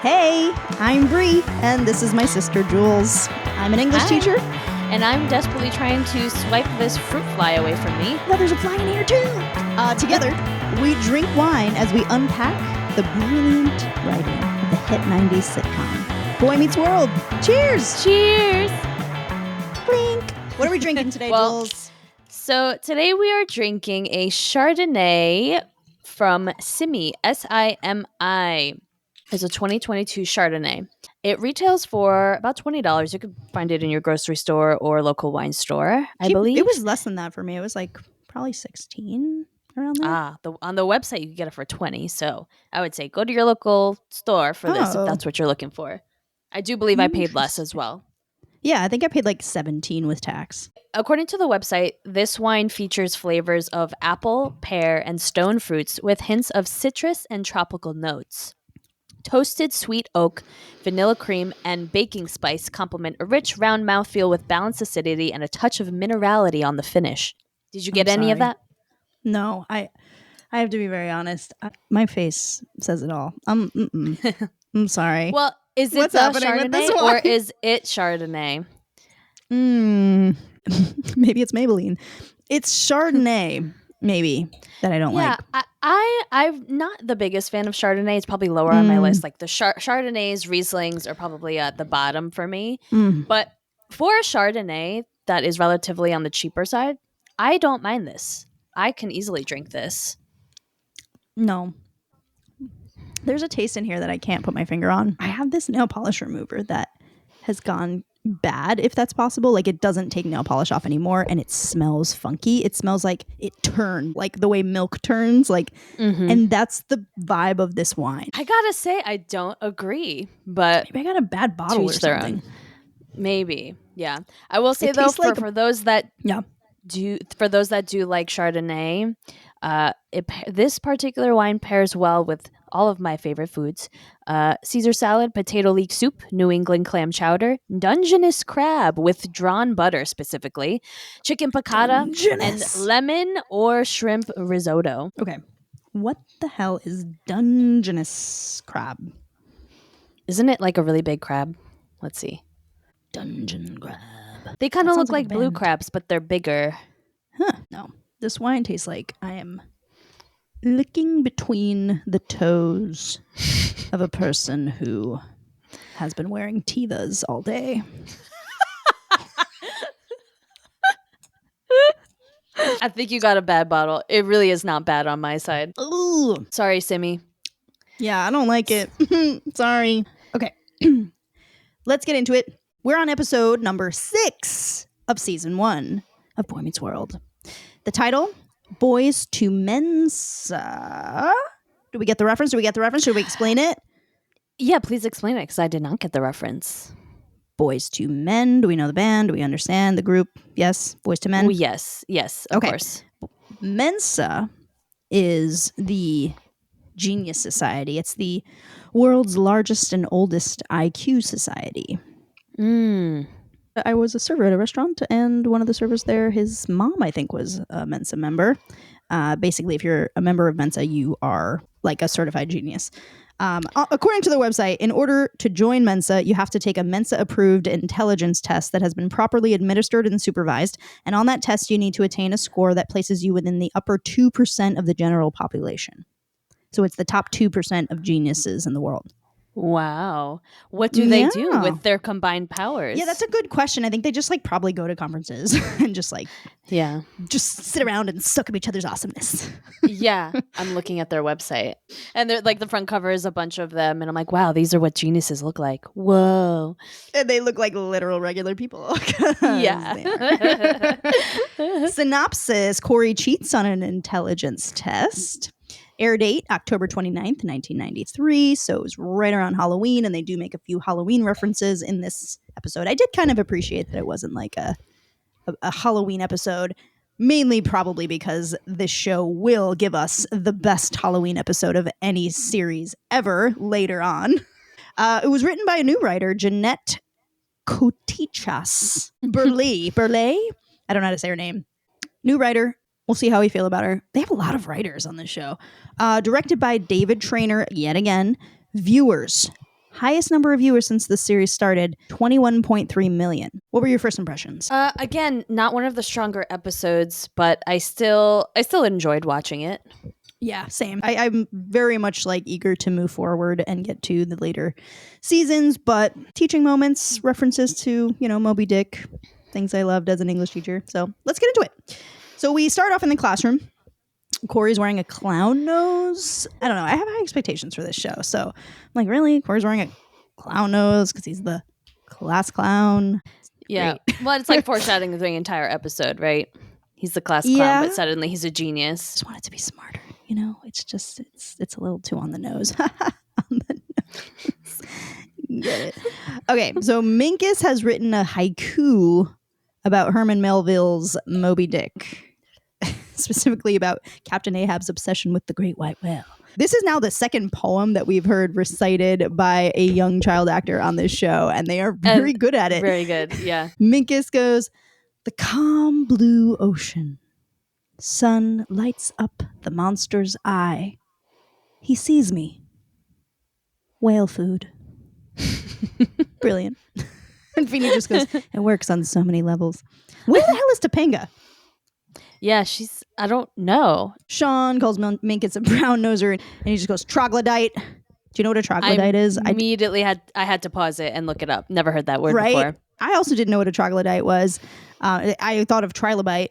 Hey, I'm Brie, and this is my sister Jules. I'm an English teacher. And I'm desperately trying to swipe this fruit fly away from me. No, there's a fly in here too. Together, we drink wine as we unpack the brilliant writing of the hit 90s sitcom, Boy Meets World. Cheers! Cheers! Clink! What are we drinking today, Jules? So today we are drinking a Chardonnay from Simi, Simi. It's a 2022 Chardonnay. It retails for about $20. You could find it in your grocery store or local wine store, I believe. It was less than that for me. It was like probably 16 around there. On the website you can get it for 20. So I would say go to your local store for this if that's what you're looking for. I do believe I paid less as well. Yeah, I think I paid like 17 with tax. According to the website, this wine features flavors of apple, pear, and stone fruits with hints of citrus and tropical notes. Toasted sweet oak, vanilla cream, and baking spice complement a rich, round mouthfeel with balanced acidity and a touch of minerality on the finish. Did you get any of that? No, I have to be very honest. My face says it all. I'm sorry. Well, is it the Chardonnay or is it Chardonnay? Maybe it's Maybelline. It's Chardonnay, maybe, that I don't like. I'm not the biggest fan of Chardonnay. It's probably lower on my list. Like the Chardonnays, Rieslings are probably at the bottom for me. But for a Chardonnay that is relatively on the cheaper side, I don't mind this. I can easily drink this. No. There's a taste in here that I can't put my finger on. I have this nail polish remover that has gone bad, if that's possible. Like, it doesn't take nail polish off anymore, and it smells funky. It smells like it turned, like the way milk turns, like, and that's the vibe of this wine. I gotta say, I don't agree, but maybe I got a bad bottle or something. Maybe, yeah. I will say though, for those that do like Chardonnay, this particular wine pairs well with all of my favorite foods: Caesar salad, potato leek soup, New England clam chowder, Dungeness crab with drawn butter specifically, chicken piccata, and lemon or shrimp risotto. Okay, what the hell is Dungeness crab? Isn't it like a really big crab? Let's see. Dungeon crab. They kind of look like blue crabs, but they're bigger. Huh. No. This wine tastes like I am licking between the toes of a person who has been wearing Tevas all day. I think you got a bad bottle. It really is not bad on my side. Ooh. Sorry, Simi. Yeah, I don't like it. Sorry. Okay. Let's get into it. We're on episode number 6 of season 1 of Boy Meets World. The title, Boys II Mensa. Do we get the reference? Should we explain it? Yeah, please explain it, because I did not get the reference. Boys II Men. Do we know the band? Do we understand the group? Yes. Boys II Men? Oh, yes, of course. Mensa is the Genius Society. It's the world's largest and oldest IQ society. I was a server at a restaurant, and one of the servers there, his mom, I think, was a Mensa member. Basically, if you're a member of Mensa, you are like a certified genius. According to the website, in order to join Mensa, you have to take a Mensa-approved intelligence test that has been properly administered and supervised. And on that test, you need to attain a score that places you within the upper 2% of the general population. So it's the top 2% of geniuses in the world. Wow. What do they do with their combined powers? Yeah, that's a good question. I think they just like probably go to conferences and just like just sit around and suck up each other's awesomeness. Yeah, I'm looking at their website, and they're like, the front cover is a bunch of them, and I'm like, wow, these are what geniuses look like. Whoa. And they look like literal regular people. Yeah. Synopsis: Cory cheats on an intelligence test. Air date, October 29th, 1993. So it was right around Halloween, and they do make a few Halloween references in this episode. I did kind of appreciate that it wasn't like a Halloween episode, mainly probably because this show will give us the best Halloween episode of any series ever later on. It was written by a new writer, Jeanette Kotichas Burley. I don't know how to say her name. New writer, We'll see how we feel about her. They have a lot of writers on this show. Directed by David Trainer, yet again. Viewers. Highest number of viewers since the series started, 21.3 million. What were your first impressions? Again, not one of the stronger episodes, but I still enjoyed watching it. Yeah, same. I'm very much like eager to move forward and get to the later seasons, but teaching moments, references to, Moby Dick, things I loved as an English teacher. So let's get into it. So we start off in the classroom. Cory's wearing a clown nose. I don't know. I have high expectations for this show. So I'm like, really? Cory's wearing a clown nose because he's the class clown. Yeah. Well, it's like foreshadowing the entire episode, right? He's the class clown, but suddenly he's a genius. I just want it to be smarter. It's just, it's a little too on the nose. On the nose. Get it. Okay. So Minkus has written a haiku about Herman Melville's Moby Dick. Specifically about Captain Ahab's obsession with the great white whale. This is now the second poem that we've heard recited by a young child actor on this show, and they are very good at it. Very good, yeah. Minkus goes, "The calm blue ocean. Sun lights up the monster's eye. He sees me. Whale food." Brilliant. And Feeny just goes, "It works on so many levels." Where the hell is Topanga? Yeah, I don't know. Sean calls Minkus a brown noser, and he just goes, "Troglodyte." Do you know what a troglodyte is? Immediately I had to pause it and look it up. Never heard that word before. I also didn't know what a troglodyte was. I thought of trilobite.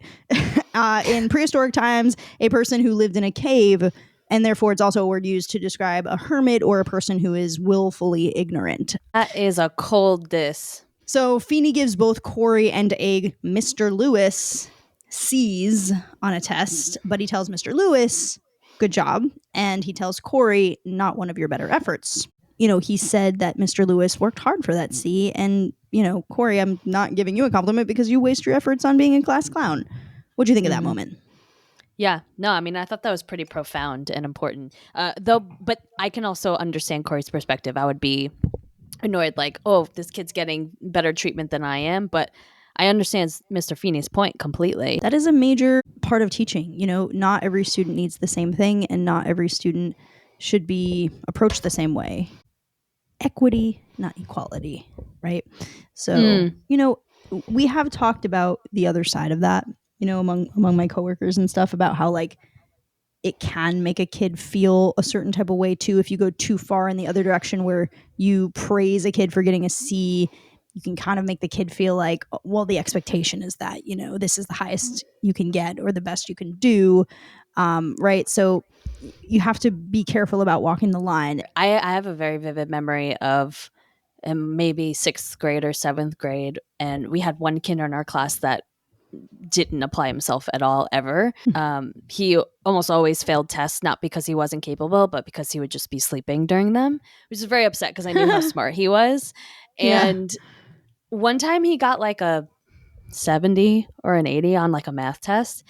In prehistoric times, a person who lived in a cave, and therefore it's also a word used to describe a hermit or a person who is willfully ignorant. That is a cold diss. So Feeny gives both Cory and a Mr. Lewis C's on a test, but he tells Mr. Lewis, "Good job," and he tells Cory, "Not one of your better efforts." He said that Mr. Lewis worked hard for that C, and, Cory, I'm not giving you a compliment because you waste your efforts on being a class clown. What'd you think of that moment? Yeah, no, I mean, I thought that was pretty profound and important. But I can also understand Cory's perspective. I would be annoyed, like, oh, this kid's getting better treatment than I am, but I understand Mr. Feeney's point completely. That is a major part of teaching. Not every student needs the same thing, and not every student should be approached the same way. Equity, not equality, right? So, we have talked about the other side of that, among my coworkers and stuff, about how, like, it can make a kid feel a certain type of way too if you go too far in the other direction, where you praise a kid for getting a C. You can kind of make the kid feel like, well, the expectation is that, this is the highest you can get or the best you can do. Right. So you have to be careful about walking the line. I have a very vivid memory of maybe 6th grade or 7th grade. And we had one kid in our class that didn't apply himself at all, ever. He almost always failed tests, not because he wasn't capable, but because he would just be sleeping during them, which is very upset because I knew how smart he was. And one time he got like a 70 or an 80 on like a math test.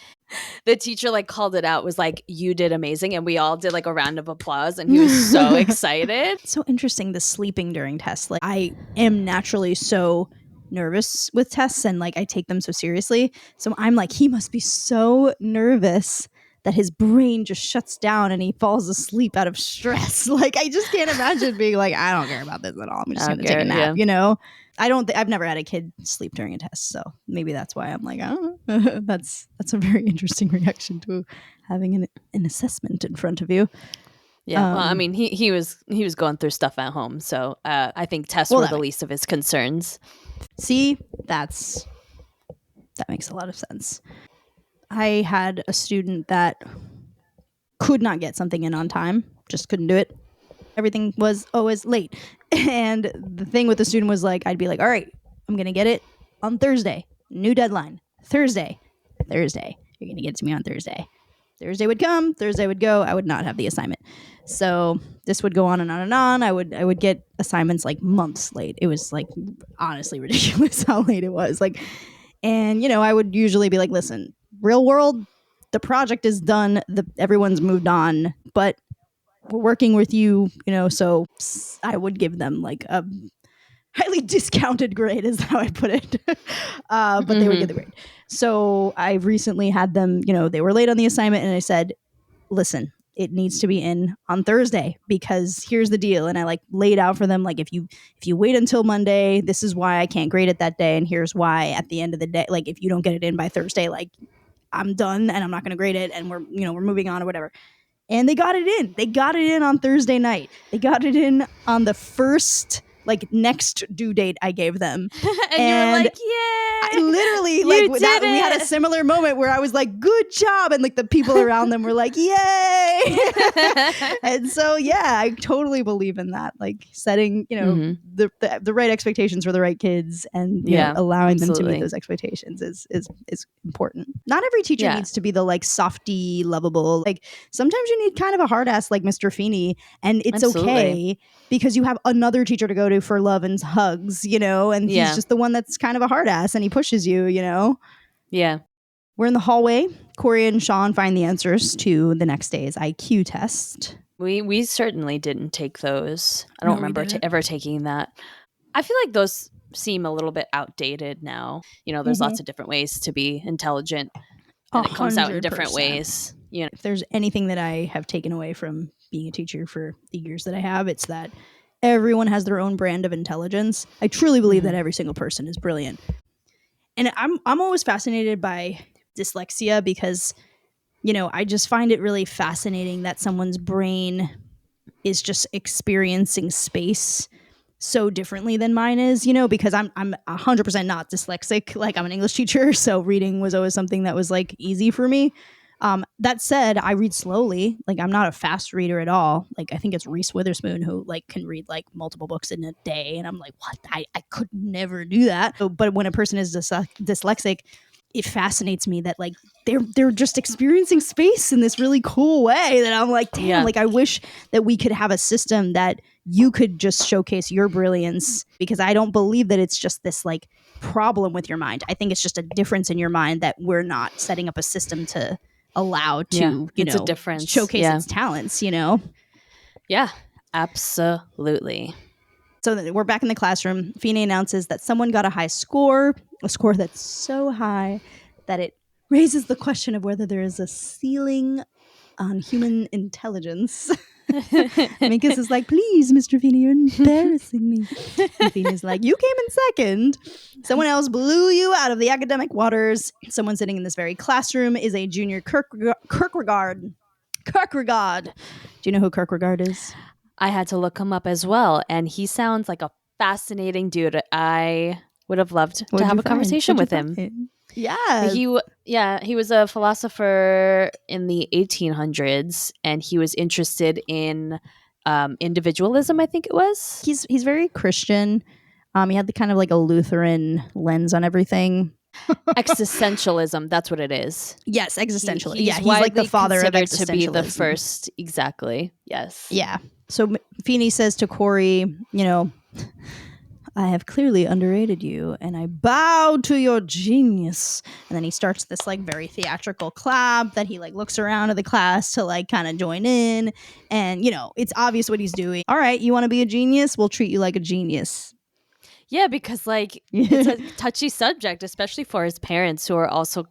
The teacher like called it out, was like, "You did amazing." And we all did like a round of applause, and he was so excited. So interesting, the sleeping during tests. Like, I am naturally so nervous with tests, and like I take them so seriously. So I'm like, he must be so nervous that his brain just shuts down and he falls asleep out of stress. Like, I just can't imagine being like, I don't care about this at all. I'm just going to take a nap, I've never had a kid sleep during a test, so maybe that's why I'm like, I don't know. That's a very interesting reaction to having an assessment in front of you. Yeah, well, I mean, he was going through stuff at home, so I think tests were the least of his concerns. See, that makes a lot of sense. I had a student that could not get something in on time, just couldn't do it. Everything was always late. And the thing with the student was like, I'd be like, all right, I'm going to get it on Thursday. New deadline. Thursday. You're going to get it to me on Thursday. Thursday would come, Thursday would go. I would not have the assignment. So this would go on and on and on. I would get assignments like months late. It was like honestly ridiculous how late it was. Like, and I would usually be like, listen, real world, the project is done. Everyone's moved on, but we're working with you, so I would give them like a highly discounted grade is how I put it. But they would get the grade. So I recently had them, they were late on the assignment, and I said, listen, it needs to be in on Thursday because here's the deal. And I like laid out for them, like, if you wait until Monday, this is why I can't grade it that day. And here's why at the end of the day, like, if you don't get it in by Thursday, like, I'm done and I'm not going to grade it. And we're moving on or whatever. And they got it in. They got it in on Thursday night. They got it in on the first, like, next due date I gave them. And you were like, yeah. I literally, like, we had a similar moment where I was like, good job. And, like, the people around them were like, yay. And so, yeah, I totally believe in that. Like, setting, the right expectations for the right kids and allowing them to meet those expectations is important. Not every teacher needs to be the, like, softy, lovable. Like, sometimes you need kind of a hard ass like Mr. Feeney, and it's okay because you have another teacher to go to for love and hugs, and he's just the one that's kind of a hard ass and he pushes you, Yeah. We're in the hallway. Cory and Sean find the answers to the next day's IQ test. We certainly didn't take those. I don't remember ever taking that. I feel like those seem a little bit outdated now. There's lots of different ways to be intelligent, and it comes out in different ways. If there's anything that I have taken away from being a teacher for the years that I have, it's that everyone has their own brand of intelligence. I truly believe that every single person is brilliant. And I'm always fascinated by dyslexia because, I just find it really fascinating that someone's brain is just experiencing space so differently than mine is, because I'm 100% not dyslexic. Like, I'm an English teacher, so reading was always something that was, like, easy for me. That said, I read slowly. Like, I'm not a fast reader at all. Like, I think it's Reese Witherspoon who, like, can read, like, multiple books in a day. And I'm like, what? I could never do that. But when a person is dyslexic, it fascinates me that, like, they're just experiencing space in this really cool way that I'm like, damn, like, I wish that we could have a system that you could just showcase your brilliance, because I don't believe that it's just this, like, problem with your mind. I think it's just a difference in your mind that we're not setting up a system to allow to, it's a difference. Showcase its talents, Yeah, absolutely. So we're back in the classroom. Feeney announces that someone got a high score, a score that's so high that it raises the question of whether there is a ceiling on human intelligence. Minkus is like, please, Mr. Feeney, you're embarrassing me. And Feeney's like, you came in second. Someone else blew you out of the academic waters. Someone sitting in this very classroom is a junior Kierkegaard. Do you know who Kierkegaard is? I had to look him up as well, and he sounds like a fascinating dude. I would have loved to have a conversation with him. Yeah. He was a philosopher in the 1800s, and he was interested in individualism, I think it was. He's very Christian. He had the kind of like a Lutheran lens on everything. Existentialism, that's what it is. Yes, existentialism. He's like the father of existentialism. To be the first, exactly. Yes. Yeah. So Feeney says to Cory, I have clearly underrated you, and I bow to your genius. And then he starts this, like, very theatrical clap that he, like, looks around at the class to, like, kind of join in. And, it's obvious what he's doing. All right, you want to be a genius? We'll treat you like a genius. Yeah, because, like, it's a touchy subject, especially for his parents, who are also,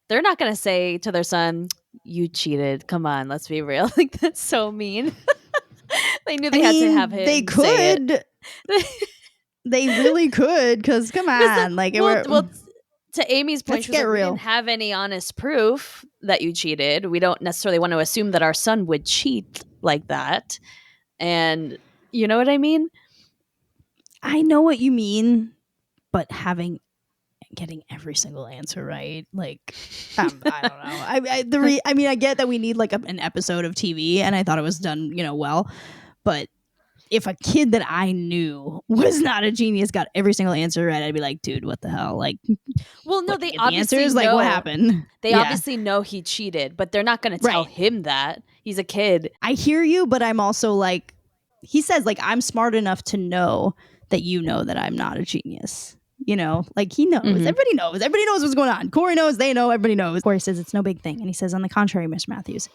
they're not going to say to their son, you cheated. Come on, let's be real. Like, that's so mean. They knew they had to have him. They could. They really could, because come on. Like, well, to Amy's point, let's get real. We didn't have any honest proof that you cheated. We don't necessarily want to assume that our son would cheat like that. And you know what I mean? I know what you mean, but getting every single answer right, like, I don't know. I get that we need, like, an episode of TV, and I thought it was done, well, but if a kid that I knew was not a genius got every single answer right, I'd be like, dude, what the hell? Like, well, no, they obviously know. Like, what happened? They obviously know he cheated, but they're not going to tell him that. He's a kid. I hear you, but I'm also like, he says, like, I'm smart enough to know that you know that I'm not a genius. Like, he knows. Mm-hmm. Everybody knows. Everybody knows what's going on. Cory knows. They know. Everybody knows. Cory says it's no big thing. And he says, on the contrary, Miss Matthews,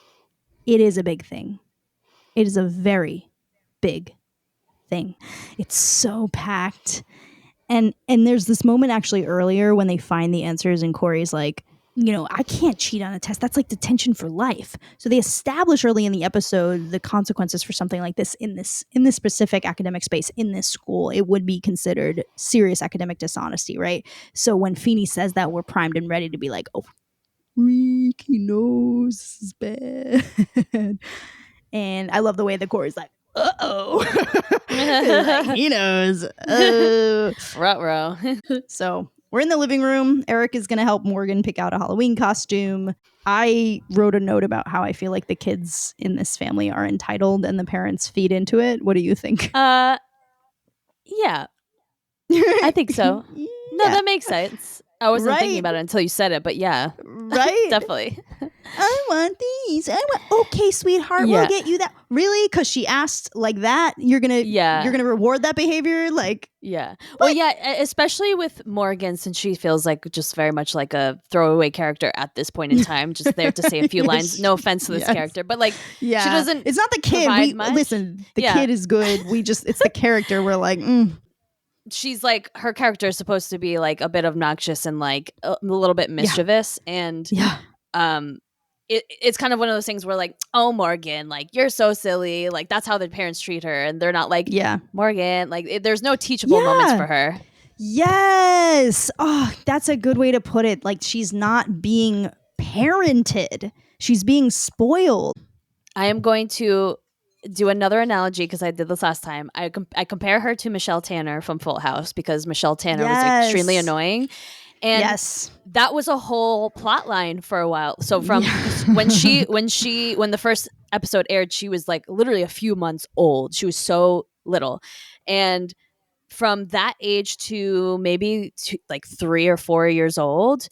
it is a big thing. It is a very big thing. It's so packed. And there's this moment actually earlier when they find the answers and Cory's like, I can't cheat on a test. That's like detention for life. So they establish early in the episode the consequences for something like this in this specific academic space in this school. It would be considered serious academic dishonesty, right? So when Feeney says that, we're primed and ready to be like, oh, freak, he knows this is bad. And I love the way the Cory's like, uh-oh. Like, he knows. Ruh-roh. So we're in the living room. Eric is going to help Morgan pick out a Halloween costume. I wrote a note about how I feel like the kids in this family are entitled and the parents feed into it. What do you think? Yeah. I think so. No, that makes sense. I wasn't thinking about it until you said it, but yeah. Right? Definitely. I want these. Okay, sweetheart, we'll get you that. Really? Because she asked like that? You're gonna reward that behavior? Like, yeah. Well, yeah, especially with Morgan, since she feels like just very much like a throwaway character at this point in time, just there to say a few lines. No offense to this character, but like, she doesn't. It's not the kid. Listen, the kid is good. It's the character. We're like, she's like, her character is supposed to be like a bit obnoxious and like a little bit mischievous, and it's kind of one of those things where like, oh, Morgan, like, you're so silly, like that's how the parents treat her, and they're not like, Morgan, like there's no teachable moments for her. Yes. Oh, that's a good way to put it. Like, she's not being parented, she's being spoiled. I am going to do another analogy because I did this last time. I compare her to Michelle Tanner from Full House, because Michelle Tanner was extremely annoying. And that was a whole plot line for a while. So from when the first episode aired, she was like literally a few months old. She was so little. And from that age to maybe like 3 or 4 years old,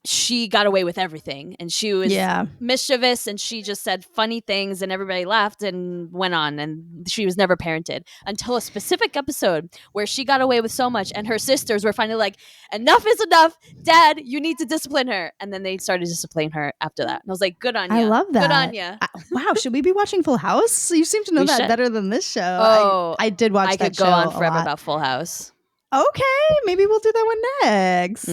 she got away with everything, and she was mischievous, and she just said funny things, and everybody laughed and went on, and she was never parented until a specific episode where she got away with so much, and her sisters were finally like, enough is enough, Dad, you need to discipline her. And then they started disciplining her after that, and I was like, good on you. I love that. Good on you. Wow, should we be watching Full House? You seem to know that better than this show. Oh, I did watch that show. I could go on forever about Full House. Okay, maybe we'll do that one next.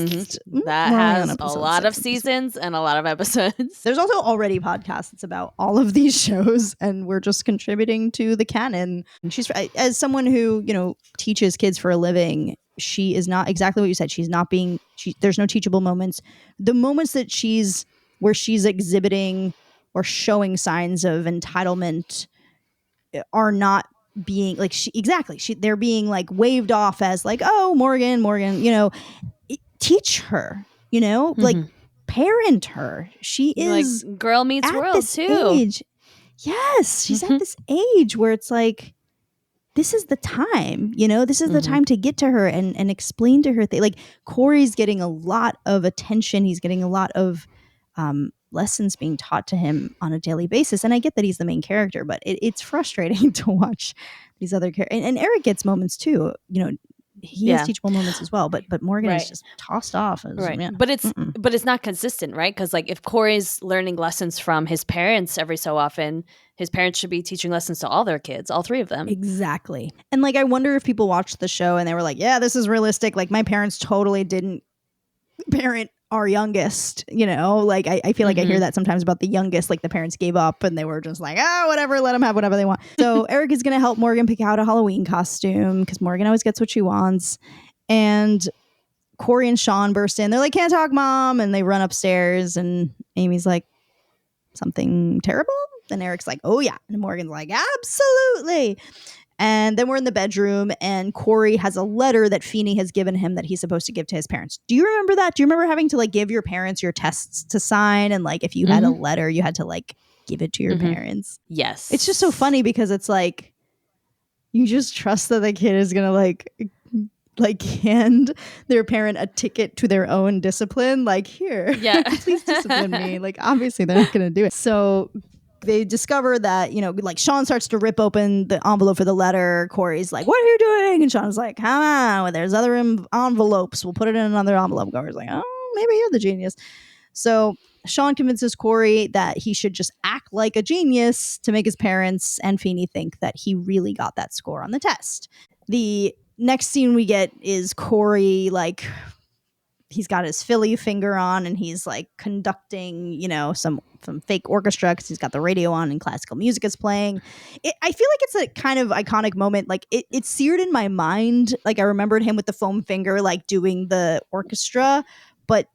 That has a lot of seasons and a lot of episodes. There's also already podcasts about all of these shows, and we're just contributing to the canon. And she's, as someone who, teaches kids for a living, she is not exactly what you said. She's not being, there's no teachable moments. The moments that where she's exhibiting or showing signs of entitlement are not being like they're being like waved off as like, oh, Morgan, teach her, like parent her. She is like Girl Meets World too. Age. Yes, she's at this age where it's like, this is the time, this is the time to get to her and explain to her like, Cory's getting a lot of attention. He's getting a lot of lessons being taught to him on a daily basis. And I get that he's the main character, but it's frustrating to watch these other characters. And Eric gets moments too. He has teachable moments as well, but Morgan is just tossed off. But it's not consistent, right? Because like, if Cory's learning lessons from his parents every so often, his parents should be teaching lessons to all their kids, all 3 of them. Exactly. And like, I wonder if people watched the show and they were like, yeah, this is realistic. Like, my parents totally didn't parent our youngest, like I feel like I hear that sometimes about the youngest, like the parents gave up and they were just like, whatever, let them have whatever they want. So Eric is going to help Morgan pick out a Halloween costume because Morgan always gets what she wants. And Cory and Sean burst in. They're like, can't talk, Mom. And they run upstairs and Amy's like, something terrible? And Eric's like, oh yeah. And Morgan's like, absolutely. And then we're in the bedroom and Cory has a letter that Feeney has given him that he's supposed to give to his parents. Do you remember that? Do you remember having to like give your parents your tests to sign? And like, if you had a letter, you had to like give it to your parents. Yes. It's just so funny because it's like, you just trust that the kid is going to like hand their parent a ticket to their own discipline. Like, here, please discipline me. Like, obviously they're not going to do it. So they discover that, like Sean starts to rip open the envelope for the letter. Cory's like, what are you doing? And Sean's like, come on, there's other envelopes. We'll put it in another envelope. Cory's like, oh, maybe you're the genius. So Sean convinces Cory that he should just act like a genius to make his parents and Feeney think that he really got that score on the test. The next scene we get is Cory, like, he's got his Philly finger on and he's like conducting, you know, some fake orchestra because he's got the radio on and classical music is playing. I feel like it's a kind of iconic moment. Like it's seared in my mind. Like I remembered him with the foam finger, like doing the orchestra, but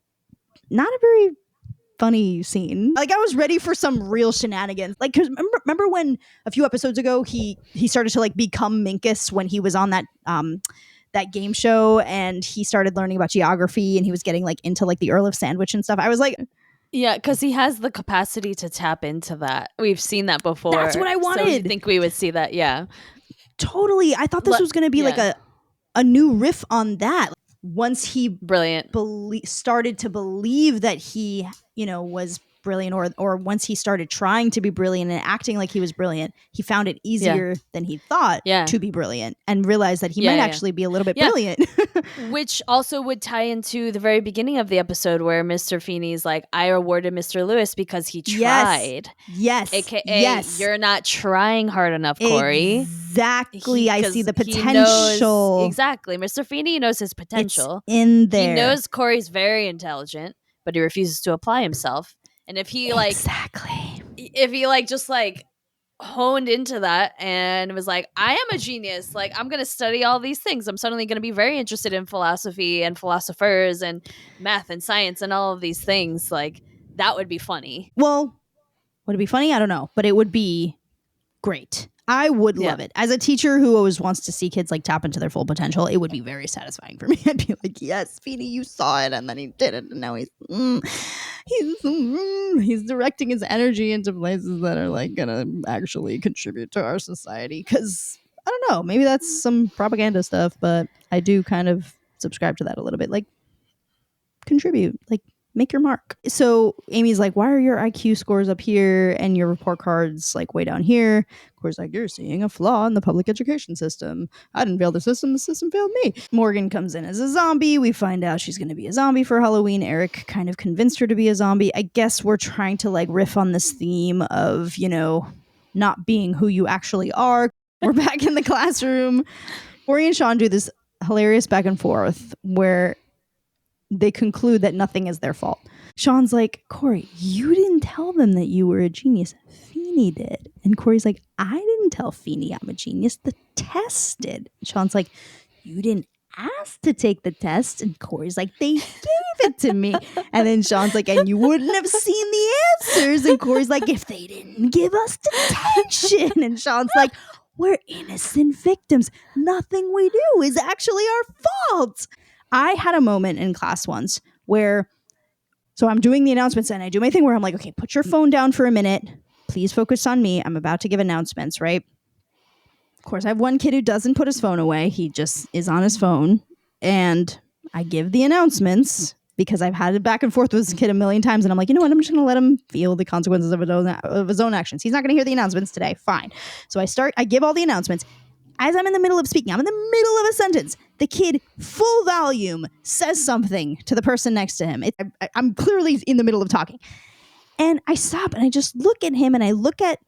not a very funny scene. Like I was ready for some real shenanigans. Like, cause remember when a few episodes ago he started to like become Minkus when he was on that game show and he started learning about geography and he was getting like into like the Earl of Sandwich and stuff. I was like, yeah, because he has the capacity to tap into that. We've seen that before. That's what I wanted. So you think we would see that? Yeah, totally. I thought this was going to be like a new riff on that. Once he brilliant started to believe that he, you know, was brilliant, or once he started trying to be brilliant and acting like he was brilliant, he found it easier than he thought to be brilliant and realized that he might actually be a little bit brilliant. Which also would tie into the very beginning of the episode where Mr. Feeney's like, I awarded Mr. Lewis because he tried. Yes. AKA, you're not trying hard enough, Cory. Exactly. I see the potential. Exactly. Mr. Feeney knows his potential. It's in there. He knows Cory's very intelligent, but he refuses to apply himself. And if he like if he like just like honed into that and was like, I am a genius, like I'm gonna study all these things, I'm suddenly gonna be very interested in philosophy and philosophers and math and science and all of these things, like that would be funny. Well, would it be funny? I don't know, but it would be great. I would love it. As a teacher who always wants to see kids like tap into their full potential, it would be very satisfying for me. I'd be like, yes, Feeney, you saw it, and then he did it, and now he's directing his energy into places that are like gonna actually contribute to our society. Because I don't know, maybe that's some propaganda stuff, but I do kind of subscribe to that a little bit. Like, contribute, like, make your mark. So Amy's like, why are your IQ scores up here and your report cards like way down here? Cory's like, you're seeing a flaw in the public education system. I didn't fail the system failed me. Morgan comes in as a zombie. We find out she's going to be a zombie for Halloween. Eric kind of convinced her to be a zombie. I guess we're trying to like riff on this theme of, you know, not being who you actually are. We're back in the classroom. Cory and Sean do this hilarious back and forth where they conclude that nothing is their fault. Sean's like, Cory, you didn't tell them that you were a genius. Feeney did. And Cory's like, I didn't tell Feeney I'm a genius. The test did. Sean's like, you didn't ask to take the test. And Cory's like, they gave it to me. And then Sean's like, and you wouldn't have seen the answers. And Cory's like, if they didn't give us detention. And Sean's like, we're innocent victims. Nothing we do is actually our fault. I had a moment in class once where, so I'm doing the announcements and I do my thing where I'm like, okay, put your phone down for a minute. Please focus on me. I'm about to give announcements, right? Of course, I have one kid who doesn't put his phone away. He just is on his phone. And I give the announcements because I've had it back and forth with this kid a million times. And I'm like, you know what? I'm just going to let him feel the consequences of his own actions. He's not going to hear the announcements today. Fine. So I give all the announcements. As I'm in the middle of speaking, I'm in the middle of a sentence. The kid, full volume, says something to the person next to him. I'm clearly in the middle of talking. And I stop and I just look at him and I look at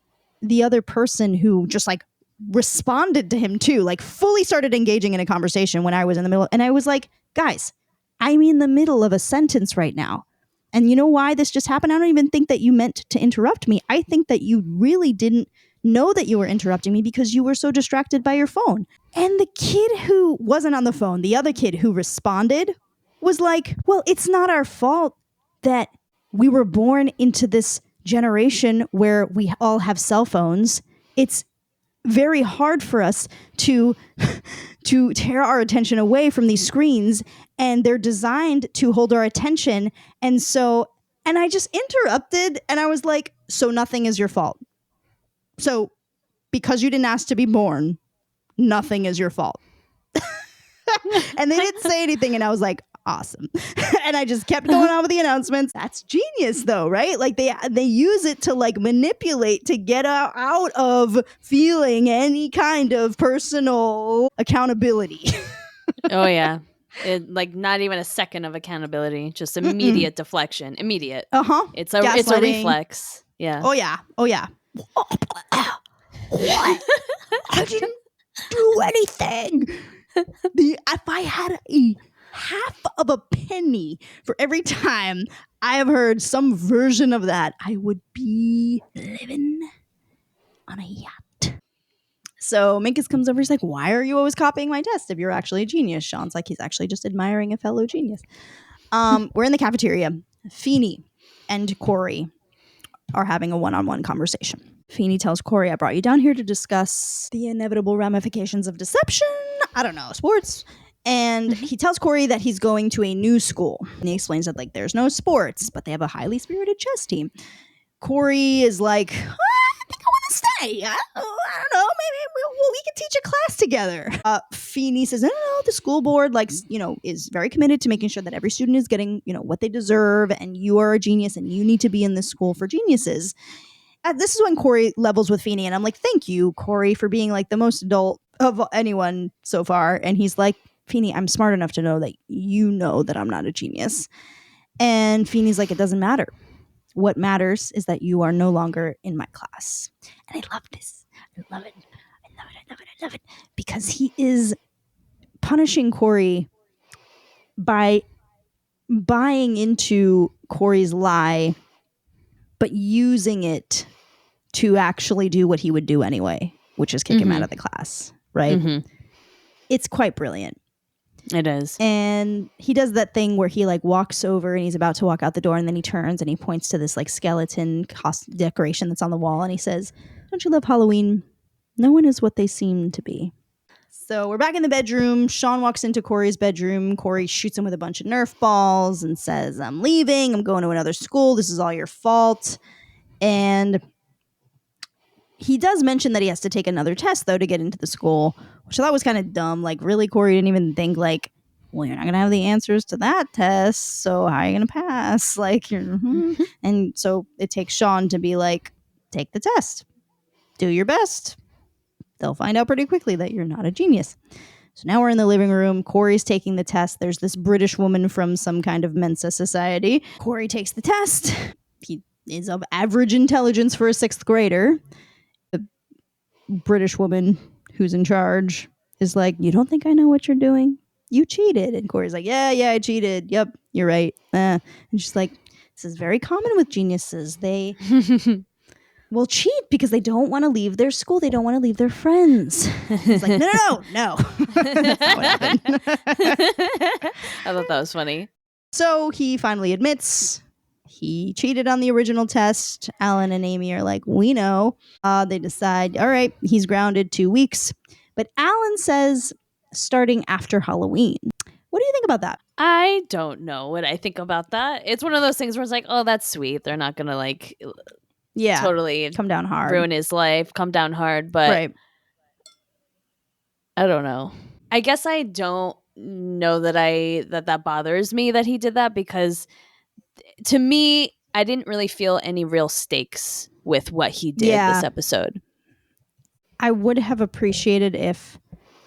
the other person who just like responded to him too, like fully started engaging in a conversation when I was in the middle. And I was like, guys, I'm in the middle of a sentence right now. And you know why this just happened? I don't even think that you meant to interrupt me. I think that you really didn't know that you were interrupting me because you were so distracted by your phone. And the kid who wasn't on the phone, the other kid who responded, was like, well, it's not our fault that we were born into this generation where we all have cell phones. It's very hard for us to tear our attention away from these screens, and they're designed to hold our attention. And I just interrupted and I was like, so nothing is your fault. So because you didn't ask to be born, nothing is your fault. And they didn't say anything. And I was like, awesome. And I just kept going on with the announcements. That's genius though, right? Like they use it to like manipulate to get out of feeling any kind of personal accountability. Oh yeah. Like not even a second of accountability, just immediate deflection. Immediate. Uh-huh. It's a reflex. Yeah. Oh yeah. What? I didn't do anything. If I had a half of a penny for every time I have heard some version of that, I would be living on a yacht. So Minkus comes over. He's like, why are you always copying my test if you're actually a genius? Sean's like, he's actually just admiring a fellow genius. We're in the cafeteria. Feeney and Cory are having a one-on-one conversation. Feeney tells Cory, I brought you down here to discuss the inevitable ramifications of deception. I don't know, sports. And he tells Cory that he's going to a new school. And he explains that, like, there's no sports, but they have a highly spirited chess team. Cory is like, I think I want to stay. I don't know. Maybe we can teach a class together. Feeney says, no, the school board, is very committed to making sure that every student is getting, what they deserve. And you are a genius and you need to be in this school for geniuses. This is when Cory levels with Feeney, and I'm like, thank you, Cory, for being like the most adult of anyone so far. And he's like, Feeney, I'm smart enough to know that you know that I'm not a genius. And Feeney's like, it doesn't matter. What matters is that you are no longer in my class. And I love this. I love it. Because he is punishing Cory by buying into Cory's lie, but using it to actually do what he would do anyway, which is kick him out of the class, right? It's quite brilliant. It is. And he does that thing where he like walks over and he's about to walk out the door, and then he turns and he points to this like skeleton decoration that's on the wall, and he says, don't you love Halloween? No one is what they seem to be. So we're back in the bedroom. Sean walks into Cory's bedroom. Cory shoots him with a bunch of Nerf balls and says, I'm leaving. I'm going to another school. This is all your fault. And he does mention that he has to take another test, though, to get into the school, which I thought was kind of dumb. Like, really, Cory didn't even think, like, well, you're not going to have the answers to that test, so how are you going to pass? Like, And so it takes Sean to be like, take the test. Do your best. They'll find out pretty quickly that you're not a genius. So now we're in the living room. Cory's taking the test. There's this British woman from some kind of Mensa society. Cory takes the test. He is of average intelligence for a 6th grader. British woman who's in charge is like, you don't think I know what you're doing? You cheated. And Cory's like, yeah, I cheated. Yep, you're right. And she's like, this is very common with geniuses. They will cheat because they don't want to leave their school. They don't want to leave their friends. He's like, no. That's not what happened. I thought that was funny. So he finally admits he cheated on the original test. Alan and Amy are like, we know. They decide, all right, he's grounded 2 weeks. But Alan says starting after Halloween. What do you think about that? I don't know what I think about that. It's one of those things where it's like, oh, that's sweet. They're not going to like totally come down hard, ruin his life, come down hard. But right. I don't know. I guess I don't know that bothers me that he did that, because to me, I didn't really feel any real stakes with what he did this episode. I would have appreciated if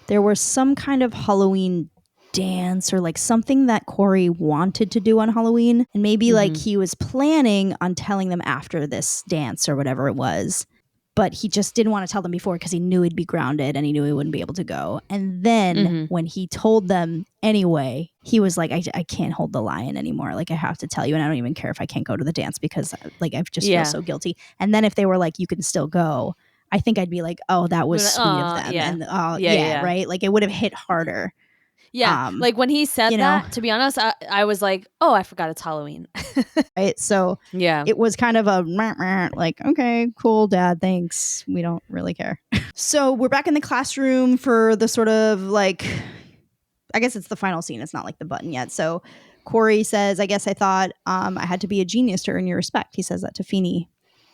there was some kind of Halloween dance or like something that Cory wanted to do on Halloween. And maybe like he was planning on telling them after this dance or whatever it was. But he just didn't want to tell them before because he knew he'd be grounded and he knew he wouldn't be able to go. And then when he told them anyway, he was like, I can't hold the lion anymore. Like, I have to tell you, and I don't even care if I can't go to the dance because like I just feel so guilty. And then if they were like, you can still go, I think I'd be like, oh, that was sweet of them. Yeah. And right? Like it would have hit harder. Yeah, like when he said that, to be honest, I was like, oh, I forgot it's Halloween. Right? So yeah, it was kind of a like, okay, cool, Dad, thanks. We don't really care. So we're back in the classroom for the sort of like, I guess it's the final scene. It's not like the button yet. So Cory says, I guess I thought I had to be a genius to earn your respect. He says that to Feeney.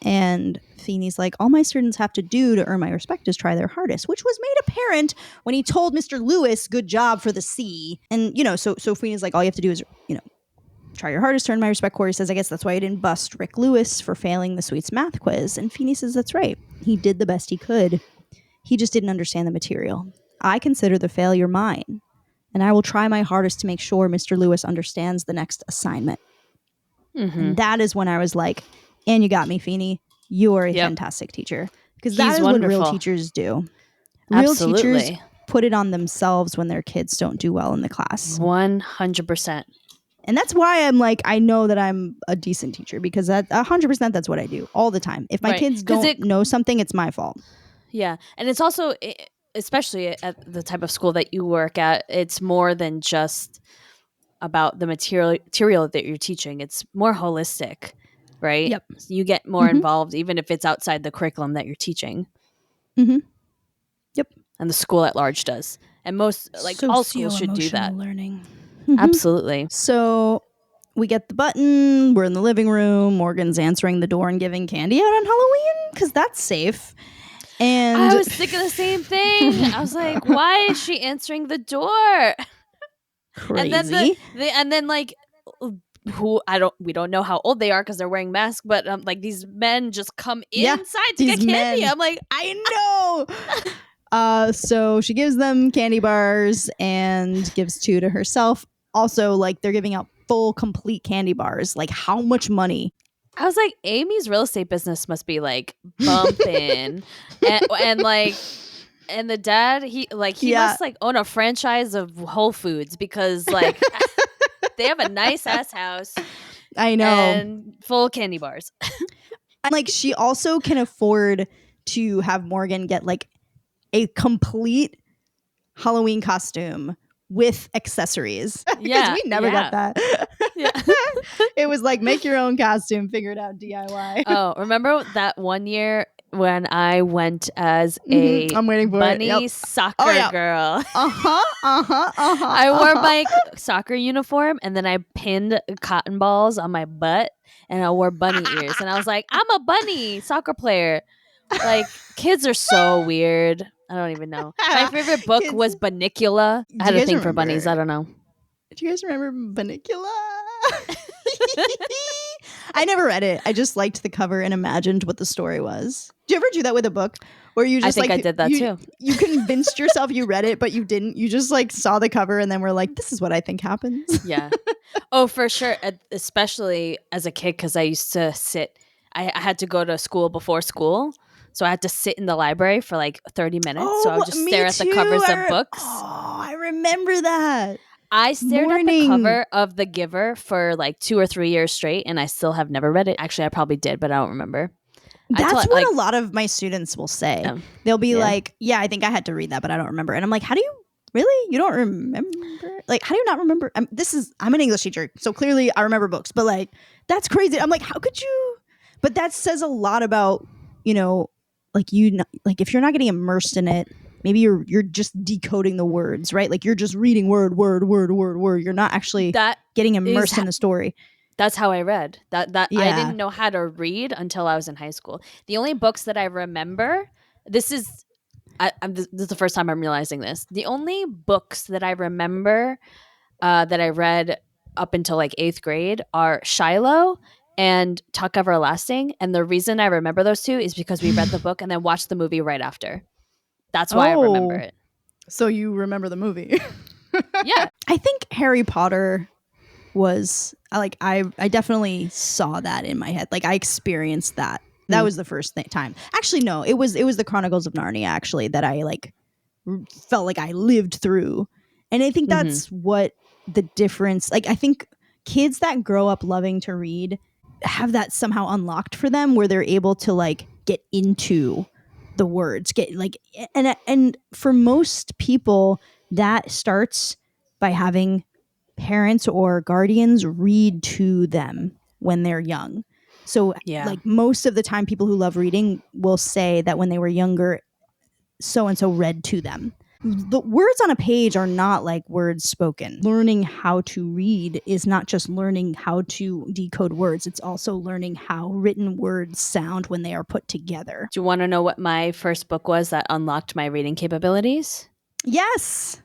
And Feeney's like, all my students have to do to earn my respect is try their hardest, which was made apparent when he told Mr. Lewis, good job for the C. And, so Feeney's like, all you have to do is, try your hardest to earn my respect. Cory says, I guess that's why I didn't bust Rick Lewis for failing the Sweets math quiz. And Feeney says, that's right. He did the best he could. He just didn't understand the material. I consider the failure mine. and I will try my hardest to make sure Mr. Lewis understands the next assignment. And that is when I was like, and you got me, Feeney. You are a fantastic teacher. Because that is wonderful. what real teachers do. Absolutely. Real teachers put it on themselves when their kids don't do well in the class. 100%. And that's why I'm like, I know that I'm a decent teacher, because 100% that's what I do all the time. If my kids don't know something, it's my fault. Yeah. And it's also, especially at the type of school that you work at, it's more than just about the material that you're teaching. It's more holistic, right? Yep. So you get more involved, even if it's outside the curriculum that you're teaching. Yep. And the school at large does. And most, all schools should do that. Learning. Absolutely. So we get the button. We're in the living room. Morgan's answering the door and giving candy out on Halloween because that's safe. And I was thinking the same thing. I was like, why is she answering the door? Crazy. And then we don't know how old they are because they're wearing masks, but these men just come inside to get candy. I'm like, I know. So she gives them candy bars and gives 2 to herself. Also, they're giving out full, complete candy bars. How much money? I was like, Amy's real estate business must be bumping, and the dad, he must own a franchise of Whole Foods because they have a nice ass house. I know, and full candy bars. And she also can afford to have Morgan get a complete Halloween costume with accessories. Because we never got that. Yeah. It was make your own costume, figure it out DIY. Oh, remember that one year when I went as a bunny soccer girl? I wore my soccer uniform and then I pinned cotton balls on my butt and I wore bunny ears. And I was like, I'm a bunny soccer player. Kids are so weird. I don't even know. My favorite book was Bunnicula. I had a thing for bunnies. I don't know. Do you guys remember Bunnicula? I never read it. I just liked the cover and imagined what the story was. Do you ever do that with a book? Where you just I think I did that too. You convinced yourself you read it, but you didn't. You just saw the cover and then were like, this is what I think happens. Yeah. Oh, for sure. Especially as a kid, because I used to sit. I had to go to school before school. So I had to sit in the library for 30 minutes. So I would just stare at the covers of books. Oh, I remember that. I stared at the cover of The Giver for 2 or 3 years straight, and I still have never read it. Actually, I probably did, but I don't remember. That's what a lot of my students will say. They'll be like, yeah, I think I had to read that, but I don't remember. And I'm like, how do you really? You don't remember? How do you not remember? I'm an English teacher, so clearly I remember books, but that's crazy. I'm like, how could you? But that says a lot about, if you're not getting immersed in it, maybe you're just decoding the words, right? You're just reading word. You're not actually getting immersed in the story. That's how I read. I didn't know how to read until I was in high school. The only books that I remember, this is the first time I'm realizing this. The only books that I remember that I read up until 8th grade are Shiloh and Tuck Everlasting. And the reason I remember those 2 is because we read the book and then watched the movie right after. That's why I remember it. So you remember the movie? Yeah. I think Harry Potter was I definitely saw that in my head. I experienced that. That was the first time. Actually, no, it was the Chronicles of Narnia actually that I felt like I lived through. And I think that's what the difference. I think kids that grow up loving to read have that somehow unlocked for them, where they're able to get into the words, and for most people that starts by having parents or guardians read to them when they're young. So most of the time people who love reading will say that when they were younger, so and so read to them. The words on a page are not like words spoken. Learning how to read is not just learning how to decode words. It's also learning how written words sound when they are put together. Do you want to know what my first book was that unlocked my reading capabilities? Yes.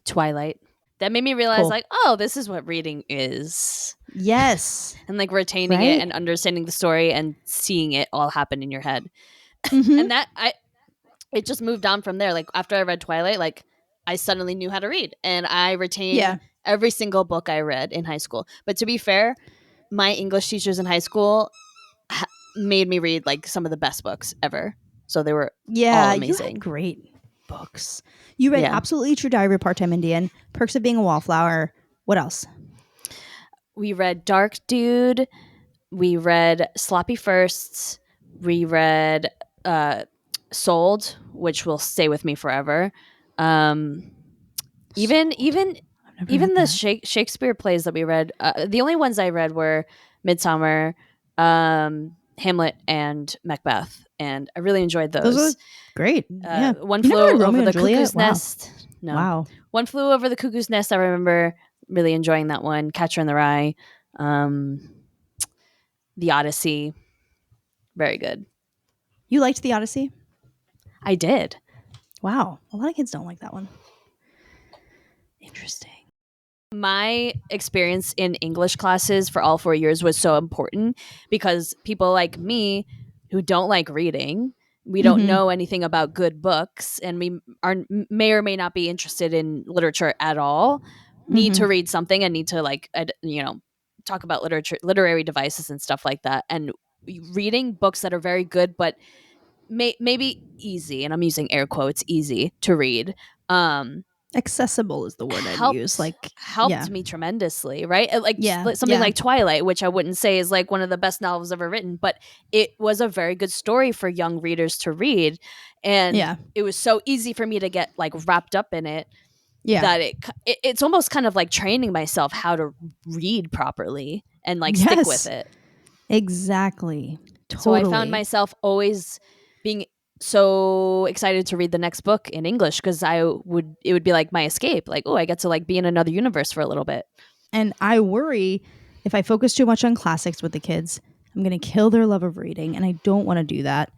Twilight. That made me realize oh, this is what reading is. Yes. And retaining it and understanding the story and seeing it all happen in your head. And that, it just moved on from there. After I read Twilight, I suddenly knew how to read, and I retained every single book I read in high school. But to be fair, my English teachers in high school made me read like some of the best books ever. So they were all you had amazing. great books. You read Absolutely True Diary of a Part-Time Indian, Perks of Being a Wallflower. What else? We read Dark Dude. We read Sloppy Firsts. We read Sold, which will stay with me forever. Even the Shakespeare plays that we read, the only ones I read were Midsummer, Hamlet, and Macbeth, and I really enjoyed those. Those were great. One Flew Over the Cuckoo's Nest. No. Wow. One Flew Over the Cuckoo's Nest. I remember really enjoying that one. Catcher in the Rye, The Odyssey. Very good. You liked The Odyssey? I did. Wow. A lot of kids don't like that one. Interesting. My experience in English classes for all 4 years was so important because people like me who don't like reading, we don't know anything about good books, and we may or may not be interested in literature at all, need to read something and need to talk about literary devices and stuff like that. And reading books that are very good but maybe easy, and I'm using air quotes, easy to read, accessible is the word I'd use. Helped me tremendously, right? Something like Twilight, which I wouldn't say is like one of the best novels ever written, but it was a very good story for young readers to read, and it was so easy for me to get like wrapped up in it that it's almost kind of like training myself how to read properly and like stick with it. Exactly. Totally. So I found myself always being so excited to read the next book in English because it would be like my escape. Like, oh, I get to like be in another universe for a little bit. And I worry if I focus too much on classics with the kids, I'm going to kill their love of reading, and I don't want to do that.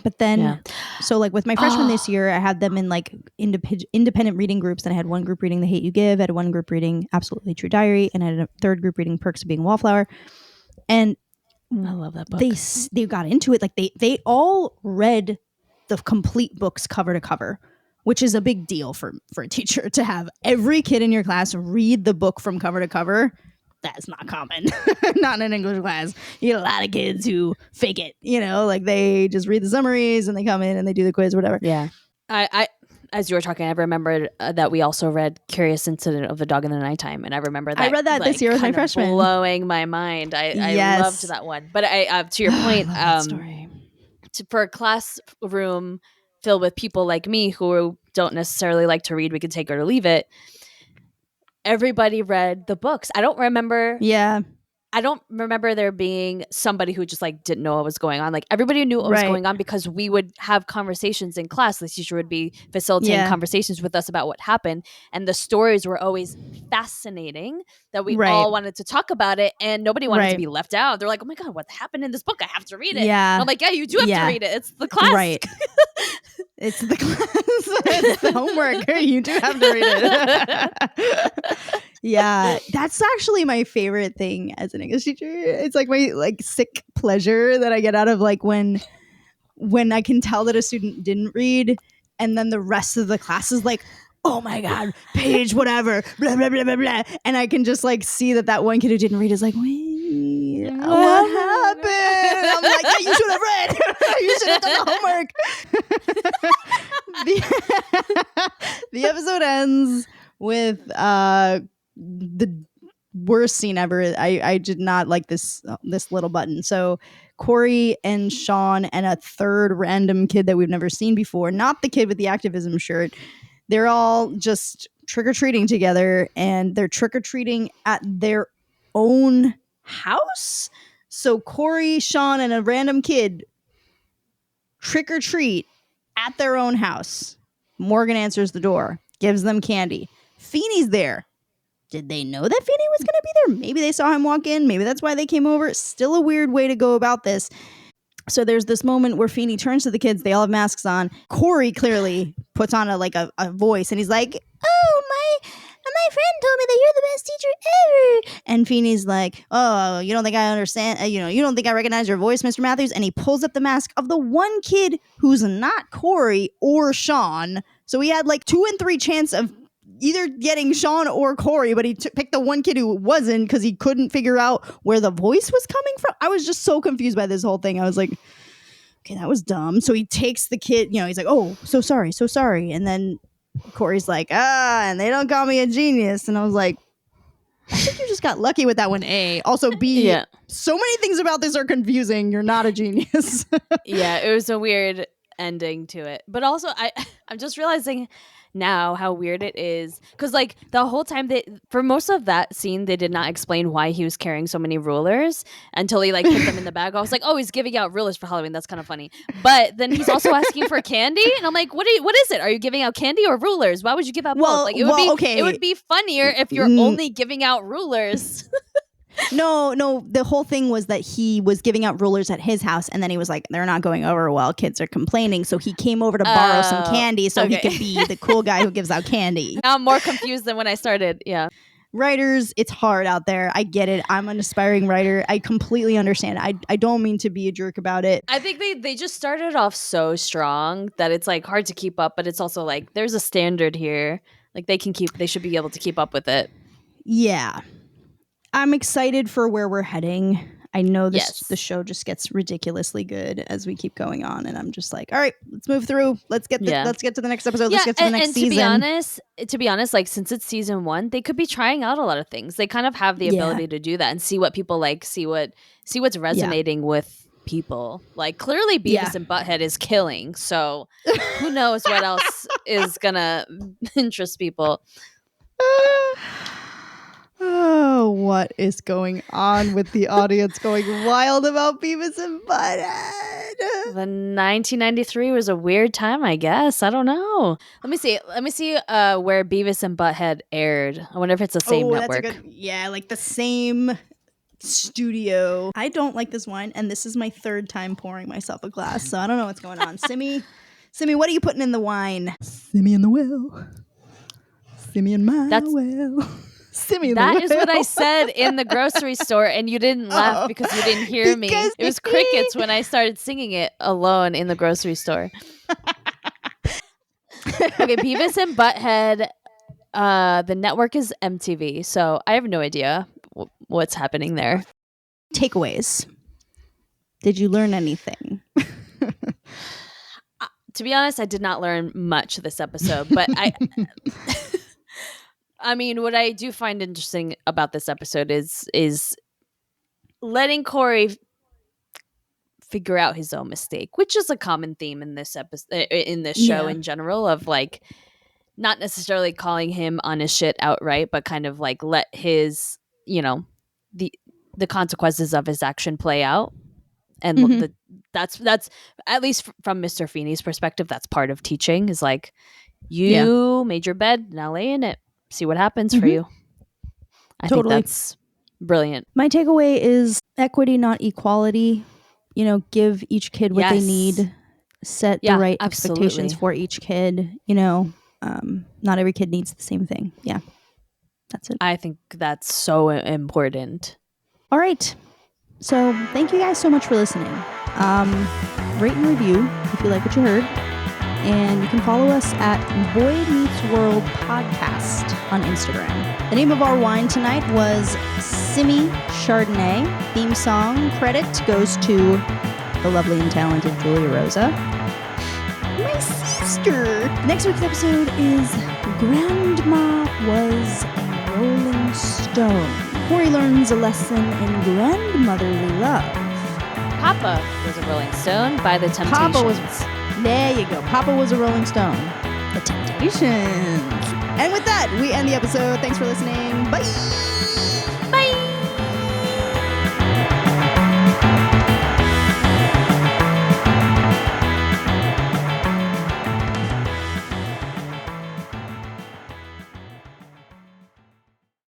But then, so like with my freshmen this year, I had them in like independent reading groups. And I had one group reading The Hate You Give, I had one group reading Absolutely True Diary, and I had a third group reading Perks of Being a Wallflower. And I love that book. They got into it. Like they all read the complete books cover to cover, which is a big deal for a teacher to have every kid in your class read the book from cover to cover. That's not common. Not in an English class. You get a lot of kids who fake it, like they just read the summaries and they come in and they do the quiz, whatever. Yeah. I as you were talking, I remembered that we also read Curious Incident of the Dog in the Nighttime, and I remember that. I read that this year with my freshman. Blowing my mind. I loved that one. But I to your point, story. For a classroom filled with people like me who don't necessarily like to read, we could take it or leave it. Everybody read the books. I don't remember there being somebody who just like didn't know what was going on. Like everybody knew what was going on because we would have conversations in class. The teacher would be facilitating conversations with us about what happened, and the stories were always fascinating that we all wanted to talk about it, and nobody wanted to be left out. They're like, oh my God, what happened in this book? I have to read it. And I'm like, yeah, you do have to read it. It's the class. Right. It's the class. It's the homework. You do have to read it. Yeah, that's actually my favorite thing as an English teacher. It's like my sick pleasure that I get out of like when I can tell that a student didn't read, and then the rest of the class is like, oh my God, page whatever, blah blah blah blah blah, and I can just like see that one kid who didn't read is like, wait, what happened? And I'm like, yeah, you should have read. You should have done the homework. The episode ends with the worst scene ever. I did not like this little button. So Cory and Sean and a third random kid that we've never seen before, not the kid with the activism shirt, they're all just trick-or-treating together, and they're trick-or-treating at their own house. So Cory, Sean, and a random kid trick-or-treat at their own house. Morgan answers the door, gives them candy. Feeney's there. Did they know that Feeney was going to be there? Maybe they saw him walk in. Maybe that's why they came over. Still a weird way to go about this. So there's this moment where Feeney turns to the kids. They all have masks on. Cory clearly puts on a voice, and he's like, oh, my friend told me that you're the best teacher ever. And Feeney's like, oh, you don't think I understand? You don't think I recognize your voice, Mr. Matthews? And he pulls up the mask of the one kid who's not Cory or Sean, So he had like 2 and 3 chance of either getting Sean or Cory, but he picked the one kid who wasn't because he couldn't figure out where the voice was coming from. I was just so confused by this whole thing. I was like, okay, that was dumb. So he takes the kid, he's like, oh, so sorry. And then Cory's like, and they don't call me a genius. And I was like, I think you just got lucky with that one, A. Also, B, so many things about this are confusing. You're not a genius. Yeah, it was a weird ending to it. But also, I'm just realizing now how weird it is. Because, like, the whole time, for most of that scene, they did not explain why he was carrying so many rulers until he, like, put them in the bag. I was like, oh, he's giving out rulers for Halloween. That's kind of funny. But then he's also asking for candy. And I'm like, what is it? Are you giving out candy or rulers? Why would you give out both? Like, it would be funnier if you're only giving out rulers. No, the whole thing was that he was giving out rulers at his house, and then he was like, they're not going over well, kids are complaining, so he came over to borrow some candy so he could be the cool guy who gives out candy. Now I'm more confused than when I started. Yeah. Writers, it's hard out there. I get it. I'm an aspiring writer. I completely understand. I don't mean to be a jerk about it. I think they just started off so strong that it's like hard to keep up, but it's also like there's a standard here. Like they should be able to keep up with it. Yeah. I'm excited for where we're heading. I know the show just gets ridiculously good as we keep going on, and I'm just like, all right, let's move through. Let's get to the next episode. Let's get to the next season. To be honest, like since it's season 1, they could be trying out a lot of things. They kind of have the ability to do that and see what people like, see what's resonating with people. Like clearly Beavis and Butthead is killing, so who knows what else is gonna interest people. Oh, what is going on with the audience going wild about Beavis and Butthead? The 1993 was a weird time, I guess. I don't know. Let me see where Beavis and Butthead aired. I wonder if it's the same network. Like the same studio. I don't like this wine, and this is my 3rd time pouring myself a glass, so I don't know what's going on. Simi, what are you putting in the wine? Simi in the well. Simi in my well. That is what I said in the grocery store, and you didn't laugh because you didn't hear me. It was crickets when I started singing it alone in the grocery store. Okay, Beavis and Butthead. The network is MTV, so I have no idea what's happening there. Takeaways. Did you learn anything? To be honest, I did not learn much this episode, but I mean, what I do find interesting about this episode is letting Cory figure out his own mistake, which is a common theme in this episode, in this show in general, of like not necessarily calling him on his shit outright, but kind of like let his, the consequences of his action play out. And that's at least from Mr. Feeney's perspective, that's part of teaching, is like, you made your bed, now lay in it. See what happens for you. I think that's brilliant. My takeaway is equity, not equality. Give each kid what they need. Set the right expectations for each kid. Not every kid needs the same thing. Yeah, that's it. I think that's so important. All right. So thank you guys so much for listening. Rate and review if you like what you heard. And you can follow us at Boy Meets World Podcast on Instagram. The name of our wine tonight was Simi Chardonnay. Theme song credit goes to the lovely and talented Julia Rosa. My sister! Next week's episode is Grandma Was a Rolling Stone. Cory learns a lesson in grandmotherly love. Papa Was a Rolling Stone by the Temptations. There you go. Papa Was a Rolling Stone. The Temptations. And with that, we end the episode. Thanks for listening. Bye.